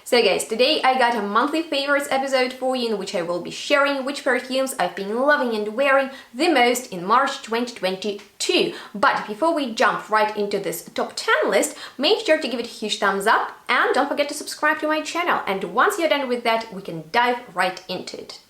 So guys, today I got a monthly favorites episode for you in which I will be sharing which perfumes I've been loving and wearing the most in March 2022. But before we jump right into this top 10 list, make sure to give it a huge thumbs up and don't forget to subscribe to my channel. And once you're done with that, we can dive right into it.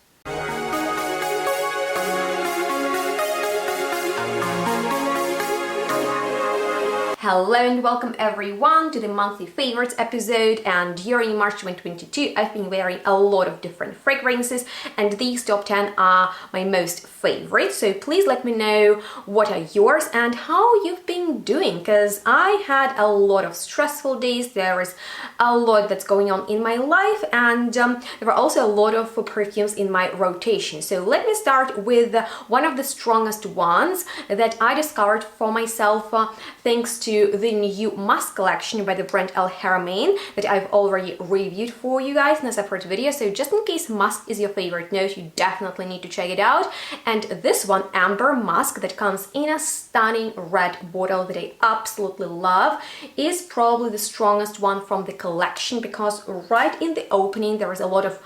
Hello and welcome everyone to the monthly favorites episode, and during March 2022 I've been wearing a lot of different fragrances and these top 10 are my most favorite. So please let me know what are yours and how you've been doing, because I had a lot of stressful days. There is a lot that's going on in my life and there were also a lot of perfumes in my rotation. So let me start with one of the strongest ones that I discovered for myself thanks to the new musk collection by the brand El Haramain that I've already reviewed for you guys in a separate video. So just in case musk is your favorite note, you definitely need to check it out. And this one, Amber Musk, that comes in a stunning red bottle that I absolutely love, is probably the strongest one from the collection, because right in the opening there is a lot of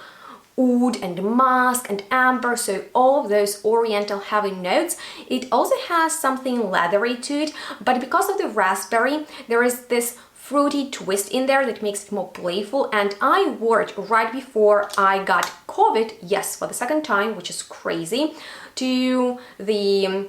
oud and musk and amber, so all of those oriental heavy notes. It also has something leathery to it, but because of the raspberry there is this fruity twist in there that makes it more playful. And I wore it right before I got COVID, yes, for the second time, which is crazy, to the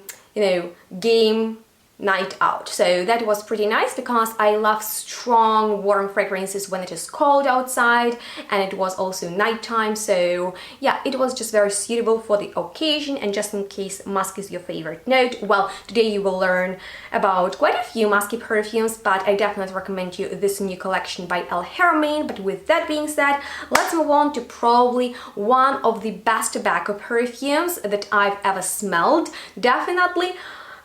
game night out. So that was pretty nice because I love strong warm fragrances when it is cold outside, and it was also nighttime. So yeah, it was just very suitable for the occasion. And just in case musk is your favorite note, well, today you will learn about quite a few musky perfumes, but I definitely recommend you this new collection by El Haramain. But with that being said, let's move on to probably one of the best tobacco perfumes that I've ever smelled. Definitely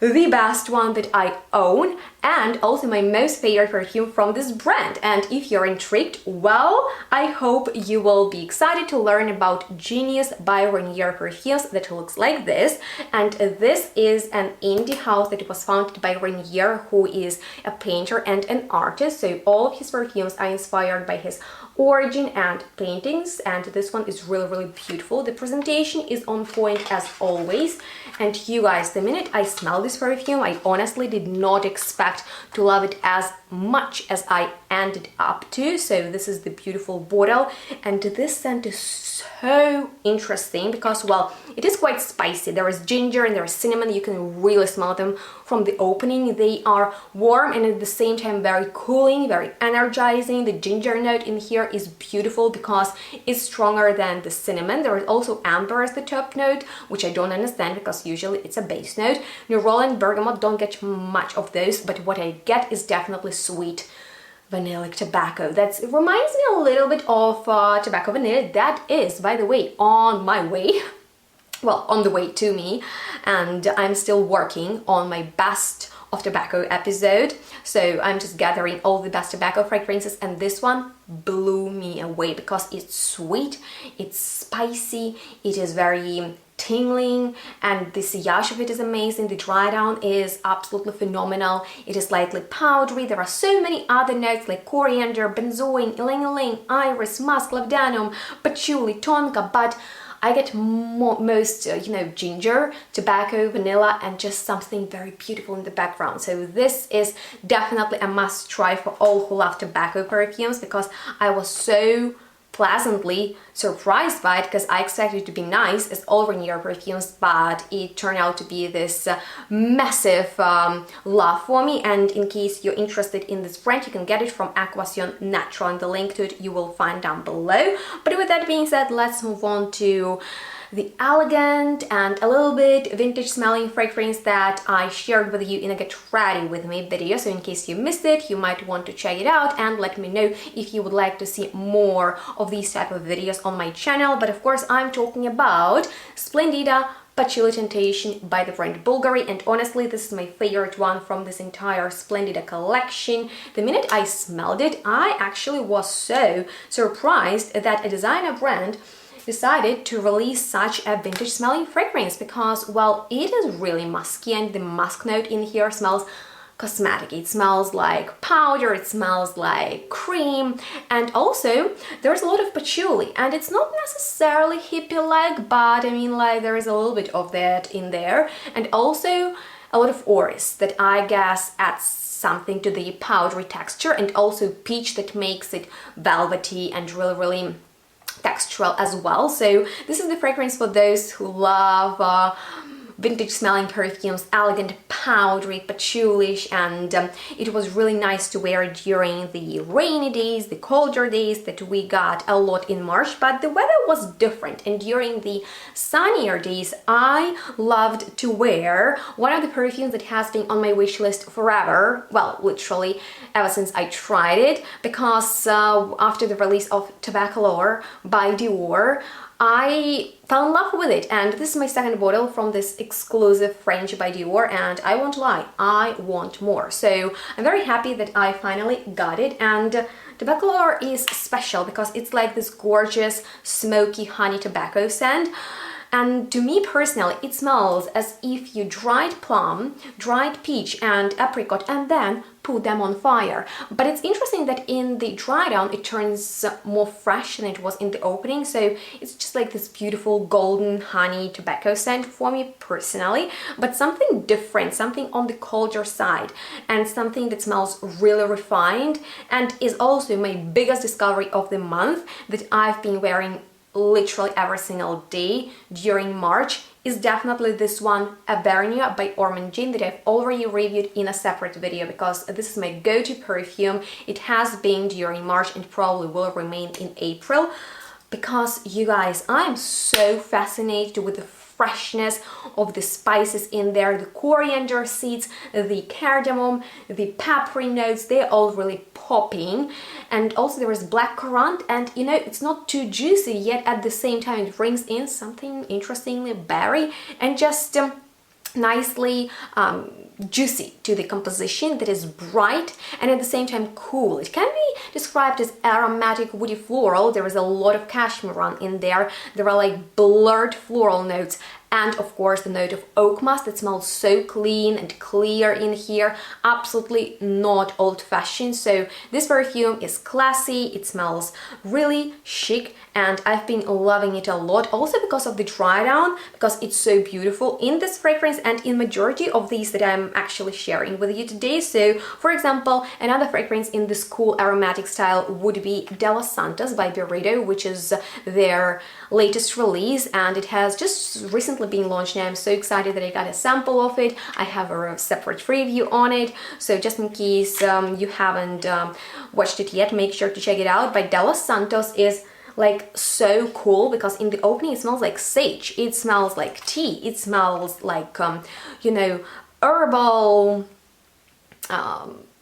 the best one that I own, and also my most favorite perfume from this brand. And if you're intrigued, well, I hope you will be excited to learn about Genius by Renier Perfumes that looks like this. And this is an indie house that was founded by Renier, who is a painter and an artist. So all of his perfumes are inspired by his origin and paintings, and this one is really beautiful. The presentation is on point as always. And you guys, the minute I smell this perfume, I honestly did not expect to love it as much as I ended up to. So this is the beautiful bottle, and this scent is so interesting because, well, it is quite spicy. There is ginger and there is cinnamon. You can really smell them from the opening. They are warm and at the same time very cooling, very energizing. The ginger note in here is beautiful because it's stronger than the cinnamon. There is also amber as the top note, which I don't understand because usually it's a base note. Nerol and bergamot don't get much of those, but what I get is definitely sweet vanillic tobacco. That reminds me a little bit of tobacco vanilla that is, by the way, on my way. Well, on the way to me, and I'm still working on my best of tobacco episode. So I'm just gathering all the best tobacco fragrances, and this one blew me away because it's sweet, it's spicy, it is very tingling, and the sillage of it is amazing. The dry down is absolutely phenomenal. It is slightly powdery. There are so many other notes like coriander, benzoin, ylang-ylang, iris, musk, labdanum, patchouli, tonka, but I get most, ginger, tobacco, vanilla, and just something very beautiful in the background. So this is definitely a must try for all who love tobacco perfumes, because I was so pleasantly surprised by it, because I expected it to be nice as all Renier perfumes, but it turned out to be this massive love for me. And in case you're interested in this brand, you can get it from Aquasion Natural, and the link to it you will find down below. But with that being said, let's move on to the elegant and a little bit vintage smelling fragrance that I shared with you in a Get Ready With Me video. So in case you missed it, you might want to check it out and let me know if you would like to see more of these type of videos on my channel. But of course, I'm talking about Splendida Patchouli Temptation by the brand Bulgari, and honestly this is my favorite one from this entire Splendida collection. The minute I smelled it, I actually was so surprised that a designer brand decided to release such a vintage smelling fragrance, because, well, it is really musky and the musk note in here smells cosmetic. It smells like powder, it smells like cream, and also there's a lot of patchouli, and it's not necessarily hippie-like, but I mean, like, there is a little bit of that in there, and also a lot of orris that I guess adds something to the powdery texture, and also peach that makes it velvety and really textural as well. So this is the fragrance for those who love vintage smelling perfumes, elegant, powdery, patchouli-ish, and it was really nice to wear during the rainy days, the colder days that we got a lot in March, but the weather was different, and during the sunnier days I loved to wear one of the perfumes that has been on my wish list forever, well, literally ever since I tried it, because after the release of Velours by Dior, I fell in love with it, and this is my second bottle from this exclusive French by Dior, and I won't lie, I want more. So I'm very happy that I finally got it, and the Velours is special because it's like this gorgeous smoky honey tobacco scent. And to me personally, it smells as if you dried plum, dried peach and apricot and then put them on fire. But it's interesting that in the dry down it turns more fresh than it was in the opening, so it's just like this beautiful golden honey tobacco scent for me personally, but something different, something on the colder side, and something that smells really refined, and is also my biggest discovery of the month that I've been wearing literally every single day during March is definitely this one, Auvergne by Ormangin, that I've already reviewed in a separate video, because this is my go-to perfume. It has been during March and probably will remain in April, because you guys, I'm so fascinated with the freshness of the spices in there, the coriander seeds, the cardamom, the peppery notes, they're all really popping. And also there is blackcurrant, and you know, it's not too juicy, yet at the same time it brings in something interestingly berry and just nicely juicy to the composition, that is bright and at the same time cool. It can be described as aromatic woody floral. There is a lot of cashmere in there. There are like blurred floral notes, and of course the note of oak musk that smells so clean and clear in here, absolutely not old-fashioned. So this perfume is classy, it smells really chic, and I've been loving it a lot, also because of the dry down, because it's so beautiful in this fragrance and in majority of these that I'm actually sharing with you today. So for example, another fragrance in this cool aromatic style would be De Los Santos by Byredo, which is their latest release, and it has just recently been launched. Now I'm so excited that I got a sample of it. I have a separate review on it, so just in case you haven't watched it yet, make sure to check it out. But De Los Santos is like so cool, because in the opening it smells like sage, it smells like tea, it smells like you know, herbal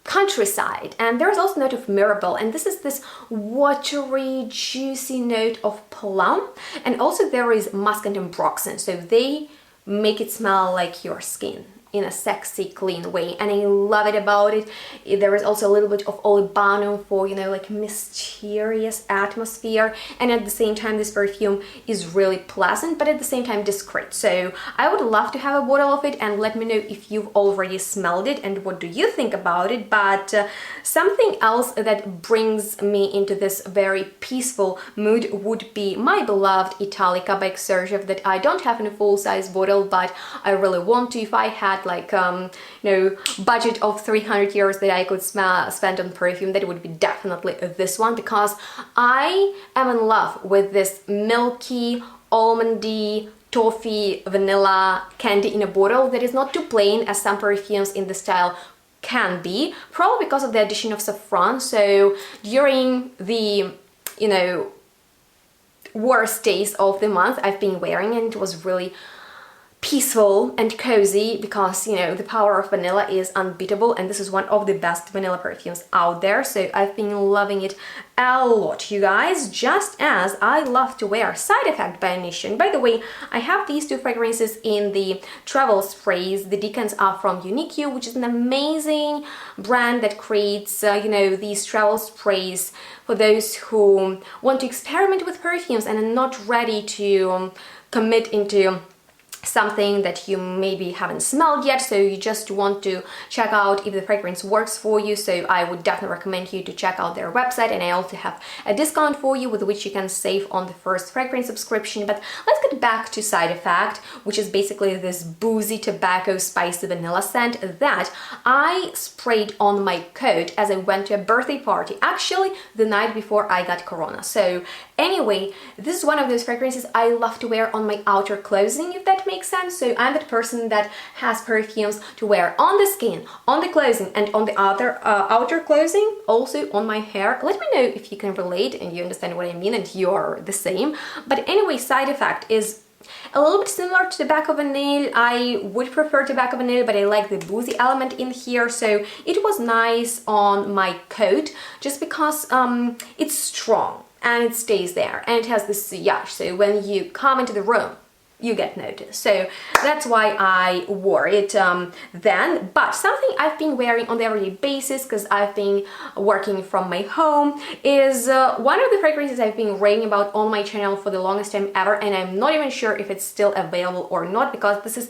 countryside, and there's also a note of mirabelle, and this is this watery juicy note of plum, and also there is musk and ambroxan, so they make it smell like your skin in a sexy, clean way, and I love it about it. There is also a little bit of olibanum for, you know, like mysterious atmosphere, and at the same time this perfume is really pleasant, but at the same time discreet. So I would love to have a bottle of it, and let me know if you've already smelled it and what do you think about it. But something else that brings me into this very peaceful mood would be my beloved Italica by Xerjev, that I don't have in a full-size bottle, but I really want to. If I had like you know, budget of 300 euros that I could spend on perfume, that would be definitely this one, because I am in love with this milky, almondy, toffee, vanilla candy in a bottle that is not too plain as some perfumes in the style can be, probably because of the addition of saffron. So during the, you know, worst days of the month, I've been wearing it, and it was really peaceful and cozy, because, you know, the power of vanilla is unbeatable, and this is one of the best vanilla perfumes out there. So I've been loving it a lot, you guys, just as I love to wear Side Effect by Initiation. By the way, I have these two fragrances in the travel sprays. The decants are from Unique, which is an amazing brand that creates you know, these travel sprays for those who want to experiment with perfumes and are not ready to commit into something that you maybe haven't smelled yet, so you just want to check out if the fragrance works for you, so I would definitely recommend you to check out their website, and I also have a discount for you with which you can save on the first fragrance subscription. But let's get back to Side Effect, which is basically this boozy tobacco spicy vanilla scent that I sprayed on my coat as I went to a birthday party, actually the night before I got corona. So anyway, this is one of those fragrances I love to wear on my outer clothing, if that makes sense. So I'm that person that has perfumes to wear on the skin, on the clothing, and on the other outer clothing, also on my hair. Let me know if you can relate and you understand what I mean and you're the same. But anyway, Side Effect is a little bit similar to Tobacco Vanille. I would prefer Tobacco Vanille, but I like the boozy element in here, so it was nice on my coat just because it's strong and it stays there and it has this sillage, so when you come into the room you get noticed. So that's why I wore it then. But something I've been wearing on the everyday basis, because I've been working from my home, is one of the fragrances I've been raving about on my channel for the longest time ever, and I'm not even sure if it's still available or not, because this is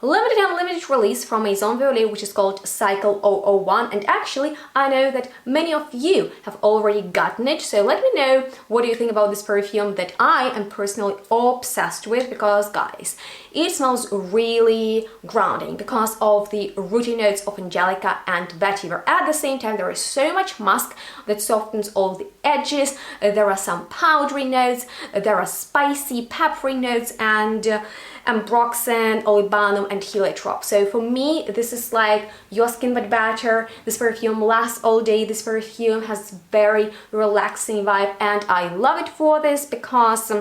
limited and unlimited release from Maison Violet, which is called Cycle 001, and actually I know that many of you have already gotten it, so let me know what do you think about this perfume that I am personally obsessed with, because guys, it smells really grounding because of the rooty notes of Angelica and Vetiver. At the same time, there is so much musk that softens all the edges, there are some powdery notes, there are spicy peppery notes, and ambroxan, olibanum, and heliotrope. So for me, this is like your skin but better. This perfume lasts all day. This perfume has very relaxing vibe, and I love it for this because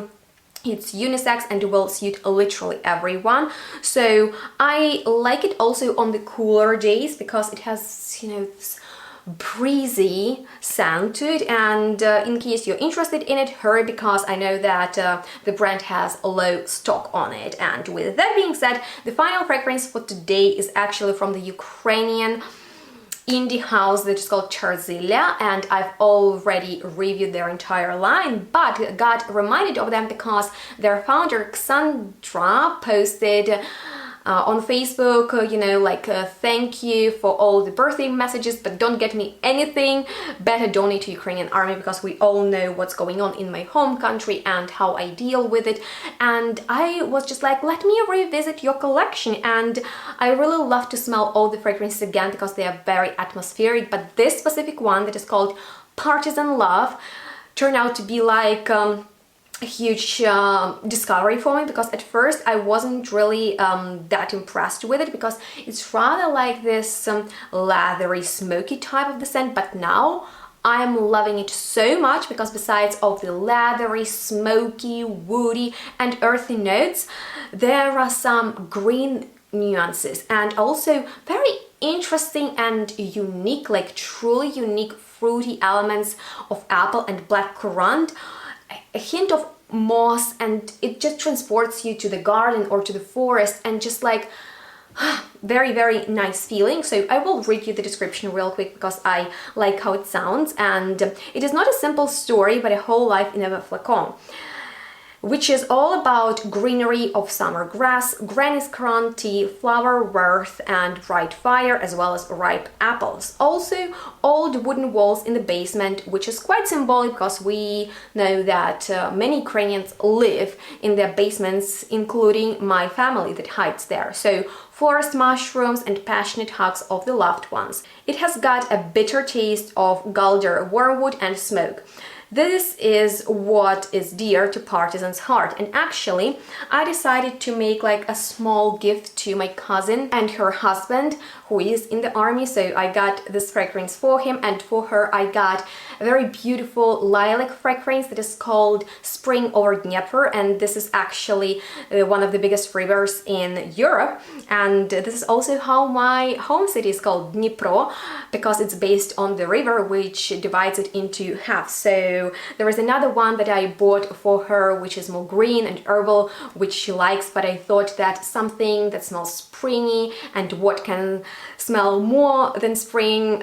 it's unisex and will suit literally everyone. So I like it also on the cooler days because it has, you know, this breezy sound to it, and in case you're interested in it, hurry, because I know that the brand has a low stock on it. And with that being said, the final fragrance for today is actually from the Ukrainian indie house that is called Charzilia, and I've already reviewed their entire line, but got reminded of them because their founder Xandra posted on Facebook, you know, like thank you for all the birthday messages, but don't get me anything, better donate to Ukrainian army, because we all know what's going on in my home country and how I deal with it. And I was just like, let me revisit your collection, and I really love to smell all the fragrances again because they are very atmospheric, but this specific one that is called Partisan Love turned out to be like a huge discovery for me, because at first I wasn't really that impressed with it because it's rather like this leathery, smoky type of the scent, but now I'm loving it so much because besides of the leathery, smoky, woody, and earthy notes, there are some green nuances and also very interesting and unique, like truly unique fruity elements of apple and black currant, a hint of moss, and it just transports you to the garden or to the forest, and just like very, very nice feeling. So I will read you the description real quick because I like how it sounds, and it is not a simple story but a whole life in a flacon, which is all about greenery of summer grass, granny's currant tea, flower worth, and bright fire, as well as ripe apples. Also, old wooden walls in the basement, which is quite symbolic because we know that many Ukrainians live in their basements, including my family that hides there. So, forest mushrooms and passionate hugs of the loved ones. It has got a bitter taste of galder, wormwood, and smoke. This is what is dear to Partisan's heart, and actually I decided to make like a small gift to my cousin and her husband who is in the army, so I got this fragrance for him, and for her I got a very beautiful lilac fragrance that is called Spring over Dnieper, and this is actually one of the biggest rivers in Europe, and this is also how my home city is called, Dnipro, because it's based on the river which divides it into half. So So there is another one that I bought for her, which is more green and herbal, which she likes, but I thought that something that smells springy, and what can smell more than spring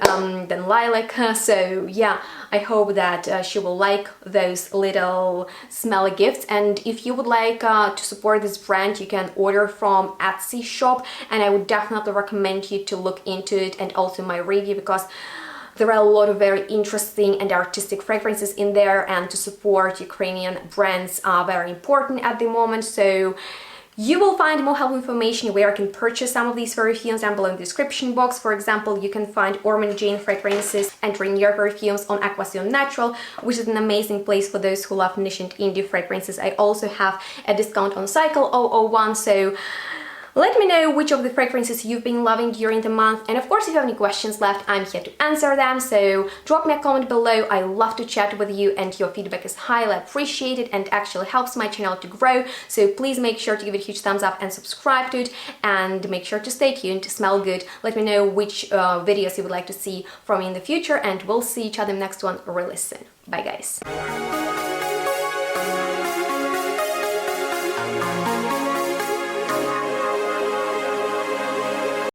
than lilac. So yeah, I hope that she will like those little smelly gifts. And if you would like to support this brand, you can order from Etsy shop, and I would definitely recommend you to look into it, and also my review, because there are a lot of very interesting and artistic fragrances in there, and to support Ukrainian brands are very important at the moment. So you will find more helpful information where I can purchase some of these perfumes down below in the description box. For example, you can find Ormond Jane fragrances and Rainier perfumes on Aquasion Natural, which is an amazing place for those who love niche and indie fragrances. I also have a discount on Cycle 001, so let me know which of the fragrances you've been loving during the month, and of course if you have any questions left, I'm here to answer them, so drop me a comment below. I love to chat with you, and your feedback is highly appreciated and actually helps my channel to grow, so please make sure to give it a huge thumbs up and subscribe to it, and make sure to stay tuned to smell good. Let me know which videos you would like to see from me in the future, and we'll see each other in the next one really soon. Bye guys!